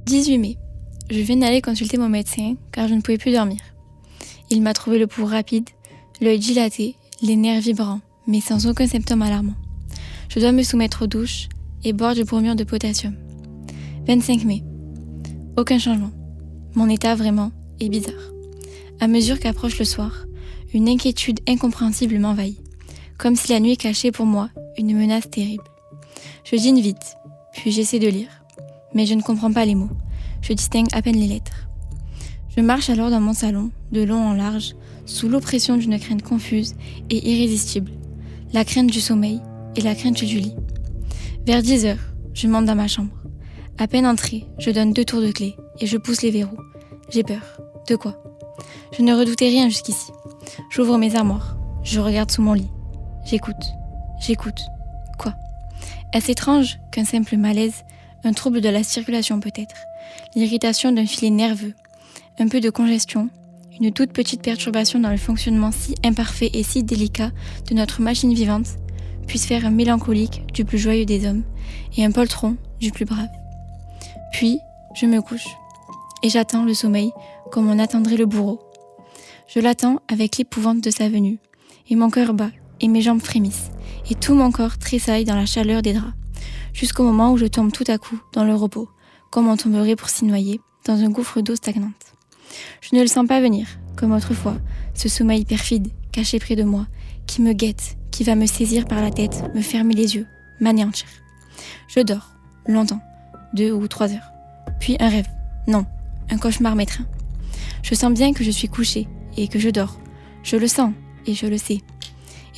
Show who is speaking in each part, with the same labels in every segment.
Speaker 1: 18 mai. Je viens d'aller consulter mon médecin car je ne pouvais plus dormir. Il m'a trouvé le pouls rapide, l'œil dilaté, les nerfs vibrants, mais sans aucun symptôme alarmant. Je dois me soumettre aux douches et boire du bromure de potassium. 25 mai. Aucun changement. Mon état vraiment est bizarre. À mesure qu'approche le soir, une inquiétude incompréhensible m'envahit, comme si la nuit cachait pour moi une menace terrible. Je dîne vite, puis j'essaie de lire, mais je ne comprends pas les mots. Je distingue à peine les lettres. Je marche alors dans mon salon, de long en large, sous l'oppression d'une crainte confuse et irrésistible, la crainte du sommeil et la crainte du lit. Vers 10 heures, je monte dans ma chambre. À peine entrée, je donne 2 tours de clé et je pousse les verrous. J'ai peur. De quoi ? Je ne redoutais rien jusqu'ici. J'ouvre mes armoires. Je regarde sous mon lit. J'écoute. Quoi ? Est-ce étrange qu'un simple malaise, un trouble de la circulation peut-être, l'irritation d'un filet nerveux, un peu de congestion, une toute petite perturbation dans le fonctionnement si imparfait et si délicat de notre machine vivante, puisse faire un mélancolique du plus joyeux des hommes et un poltron du plus brave. Puis, je me couche et j'attends le sommeil comme on attendrait le bourreau. Je l'attends avec l'épouvante de sa venue et mon cœur bat et mes jambes frémissent et tout mon corps tressaille dans la chaleur des draps, jusqu'au moment où je tombe tout à coup dans le repos, comme on tomberait pour s'y noyer dans un gouffre d'eau stagnante. Je ne le sens pas venir, comme autrefois, ce sommeil perfide, caché près de moi, qui me guette, qui va me saisir par la tête, me fermer les yeux, m'anéantir. Je dors, longtemps, 2 ou 3 heures. Puis un rêve, non, un cauchemar m'étreint. Je sens bien que je suis couchée et que je dors. Je le sens et je le sais.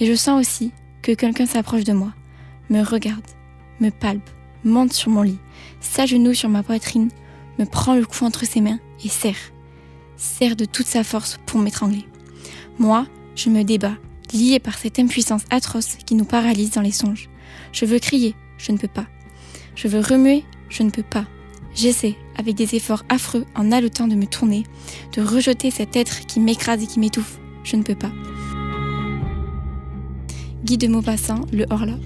Speaker 1: Et je sens aussi que quelqu'un s'approche de moi, me regarde, me palpe, monte sur mon lit, s'agenouille sur ma poitrine, me prend le cou entre ses mains et serre de toute sa force pour m'étrangler. Moi, je me débats, liée par cette impuissance atroce qui nous paralyse dans les songes. Je veux crier, je ne peux pas. Je veux remuer, je ne peux pas. J'essaie, avec des efforts affreux, en haletant de me tourner, de rejeter cet être qui m'écrase et qui m'étouffe. Je ne peux pas. Guy de Maupassant, Le Horla.